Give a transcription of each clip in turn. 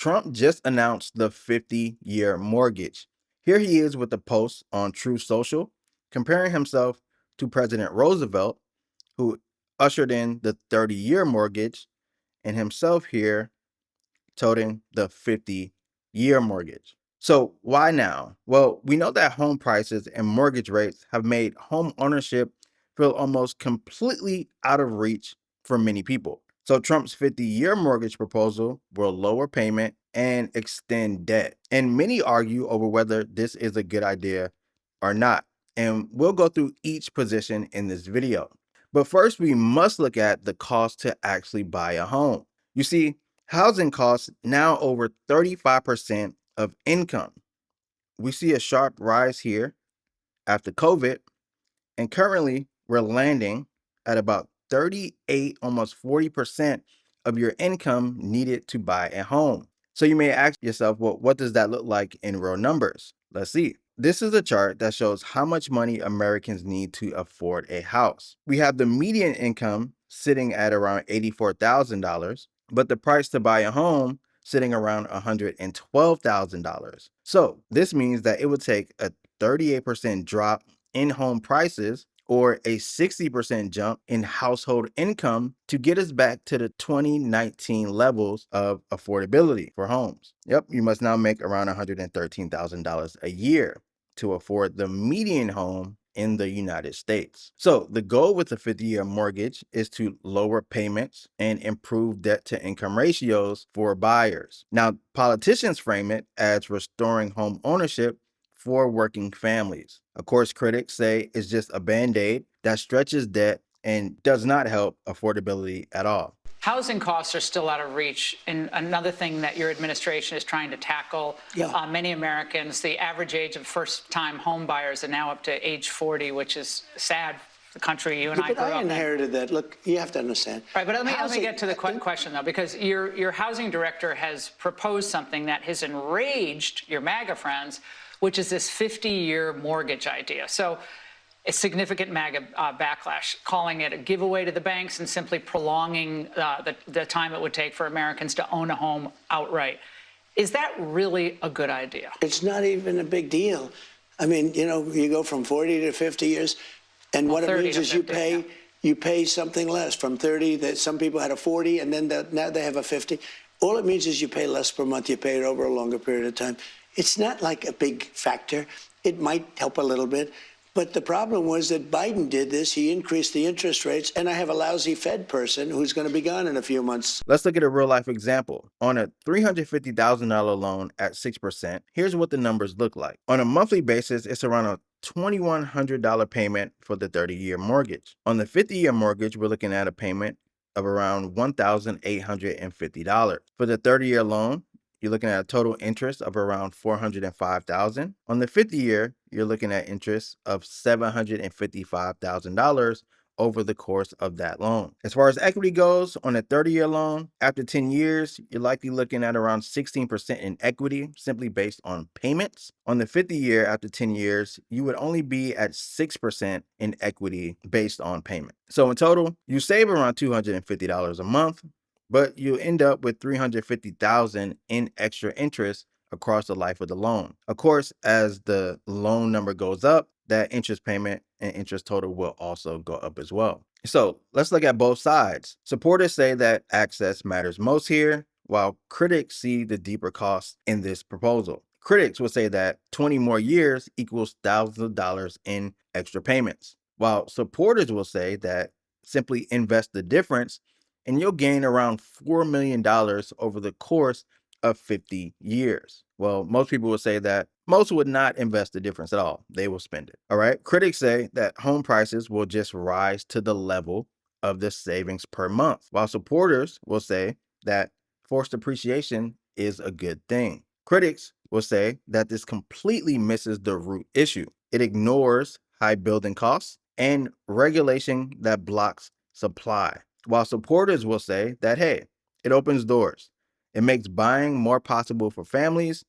Trump just announced the 50-year mortgage. Here he is with a post on True Social comparing himself to President Roosevelt, who ushered in the 30-year mortgage, and himself here toting the 50-year mortgage. So why now? Well, we know that home prices and mortgage rates have made home ownership feel almost completely out of reach for many people. So Trump's 50-year mortgage proposal will lower payment and extend debt. And many argue over whether this is a good idea or not. And we'll go through each position in this video. But first, we must look at the cost to actually buy a home. You see, housing costs now over 35% of income. We see a sharp rise here after COVID, and currently we're landing at about 38, almost 40% of your income needed to buy a home. So you may ask yourself, well, what does that look like in real numbers? Let's see. This is a chart that shows how much money Americans need to afford a house. We have the median income sitting at around $84,000, but the price to buy a home sitting around $112,000. So this means that it would take a 38% drop in home prices or a 60% jump in household income to get us back to the 2019 levels of affordability for homes. Yep, you must now make around $113,000 a year to afford the median home in the United States. So the goal with the 50-year mortgage is to lower payments and improve debt to income ratios for buyers. Now, politicians frame it as restoring home ownership for working families. Of course, critics say it's just a band-aid that stretches debt and does not help affordability at all. Housing costs are still out of reach. And another thing that your administration is trying to tackle, many Americans, the average age of first-time home buyers are now up to age 40, which is sad. The country you and I grew up in. I inherited that. Look, you have to understand. Right, but let me get to the question, though, because your housing director has proposed something that has enraged your MAGA friends, which is this 50-year mortgage idea. So a significant MAGA backlash, calling it a giveaway to the banks and simply prolonging the time it would take for Americans to own a home outright. Is that really a good idea? It's not even a big deal. I mean, you know, you go from 40 to 50 years, and what it means is 50, you pay something less from 30. That some people had a 40, and then now they have a 50. All it means is you pay less per month. You pay it over a longer period of time. It's not like a big factor. It might help a little bit. But the problem was that Biden did this. He increased the interest rates, and I have a lousy Fed person who's going to be gone in a few months. Let's look at a real-life example. On a $350,000 loan at 6%, here's what the numbers look like. On a monthly basis, it's around a $2,100 payment for the 30-year mortgage. On the 50-year mortgage, we're looking at a payment of around $1,850. For the 30-year loan, you're looking at a total interest of around $405,000. On the 50-year, you're looking at interest of $755,000 over the course of that loan. As far as equity goes, on a 30-year loan, after 10 years, you're likely looking at around 16% in equity, simply based on payments. On the 50-year, after 10 years, you would only be at 6% in equity based on payment. So in total, you save around $250 a month, but you end up with $350,000 in extra interest across the life of the loan. Of course, as the loan number goes up, that interest payment and interest total will also go up as well. So let's look at both sides. Supporters say that access matters most here, while critics see the deeper costs in this proposal. Critics will say that 20 more years equals thousands of dollars in extra payments, while supporters will say that simply invest the difference and you'll gain around $4 million over the course of 50 years. Well, most people will say that most would not invest the difference at all. They will spend it. All right. Critics say that home prices will just rise to the level of the savings per month, while supporters will say that forced appreciation is a good thing. Critics will say that this completely misses the root issue. It ignores high building costs and regulation that blocks supply. While supporters will say that, hey, it opens doors. It makes buying more possible for families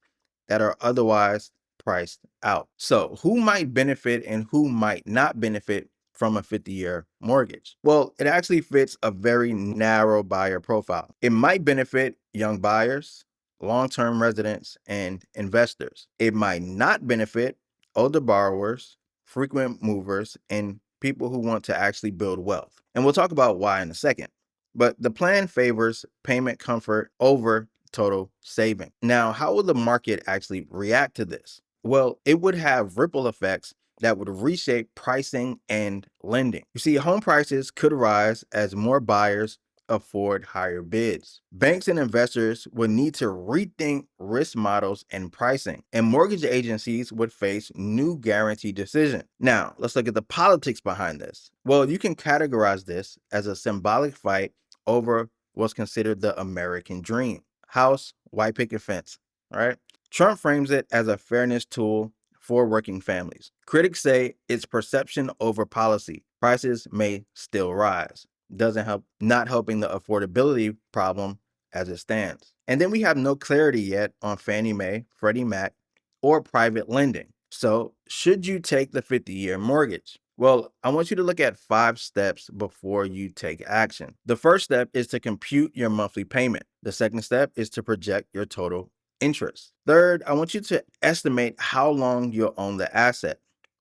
that are otherwise priced out. So who might benefit and who might not benefit from a 50-year mortgage? Well, it actually fits a very narrow buyer profile. It might benefit young buyers, long-term residents, and investors. It might not benefit older borrowers, frequent movers, and people who want to actually build wealth. And we'll talk about why in a second. But the plan favors payment comfort over total saving. Now, how will the market actually react to this? Well, it would have ripple effects that would reshape pricing and lending. You see, home prices could rise as more buyers afford higher bids. Banks and investors would need to rethink risk models and pricing, and mortgage agencies would face new guarantee decisions. Now, let's look at the politics behind this. Well, you can categorize this as a symbolic fight over what's considered the American dream. House, white picket fence, right? Trump frames it as a fairness tool for working families. Critics say it's perception over policy. Prices may still rise. Doesn't help, not helping the affordability problem as it stands. And then we have no clarity yet on Fannie Mae, Freddie Mac, or private lending. So, should you take the 50-year mortgage? Well, I want you to look at 5 steps before you take action. The first step is to compute your monthly payment. The second step is to project your total interest. Third, I want you to estimate how long you'll own the asset,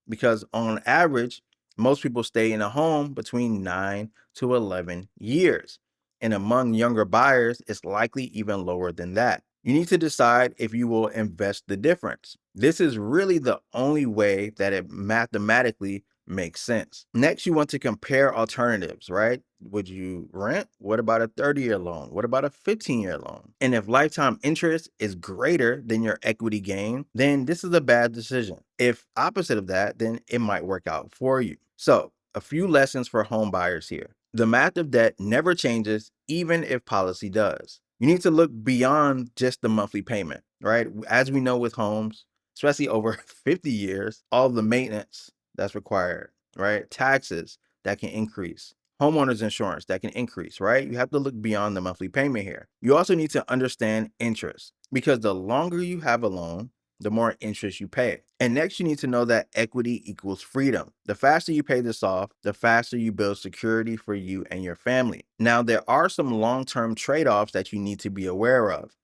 because on average, most people stay in a home between 9 to 11 years. And among younger buyers, it's likely even lower than that. You need to decide if you will invest the difference. This is really the only way that it mathematically makes sense. Next, you want to compare alternatives, right? Would you rent? What about a 30-year loan? What about a 15-year loan? And if lifetime interest is greater than your equity gain, then this is a bad decision. If opposite of that, then it might work out for you. So, a few lessons for home buyers here. The math of debt never changes, even if policy does. You need to look beyond just the monthly payment, right? As we know with homes, especially over 50 years, all the maintenance that's required, right? Taxes that can increase, homeowners insurance that can increase, right? You have to look beyond the monthly payment here. You also need to understand interest, because the longer you have a loan, the more interest you pay. And next, you need to know that equity equals freedom. The faster you pay this off, the faster you build security for you and your family. Now, there are some long-term trade-offs that you need to be aware of,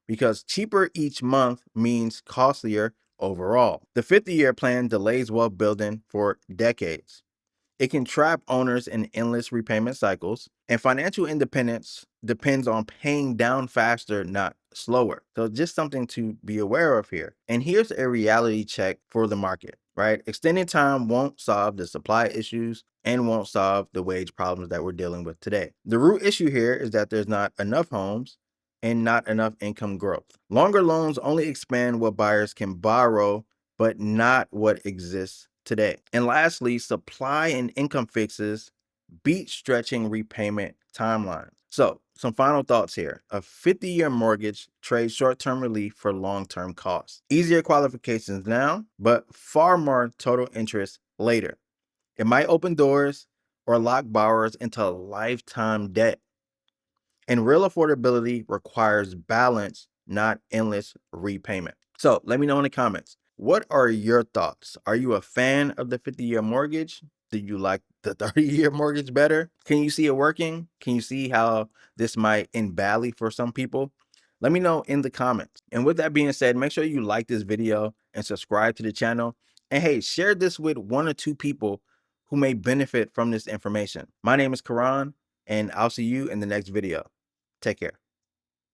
because cheaper each month means costlier overall. The 50-year plan delays wealth building for decades. It can trap owners in endless repayment cycles, and financial independence depends on paying down faster, not slower. So just something to be aware of here. And here's a reality check for the market, right? Extending time won't solve the supply issues and won't solve the wage problems that we're dealing with today. The root issue here is that there's not enough homes and not enough income growth. Longer loans only expand what buyers can borrow, but not what exists today. And lastly, supply and income fixes beat stretching repayment timelines. So, some final thoughts here. A 50-year mortgage trades short-term relief for long-term costs. Easier qualifications now, but far more total interest later. It might open doors or lock borrowers into lifetime debt. And real affordability requires balance, not endless repayment. So let me know in the comments. What are your thoughts? Are you a fan of the 50-year mortgage? Do you like the 30-year mortgage better? Can you see it working? Can you see how this might end badly for some people? Let me know in the comments. And with that being said, make sure you like this video and subscribe to the channel. And hey, share this with 1 or 2 people who may benefit from this information. My name is Karan, and I'll see you in the next video. Take care.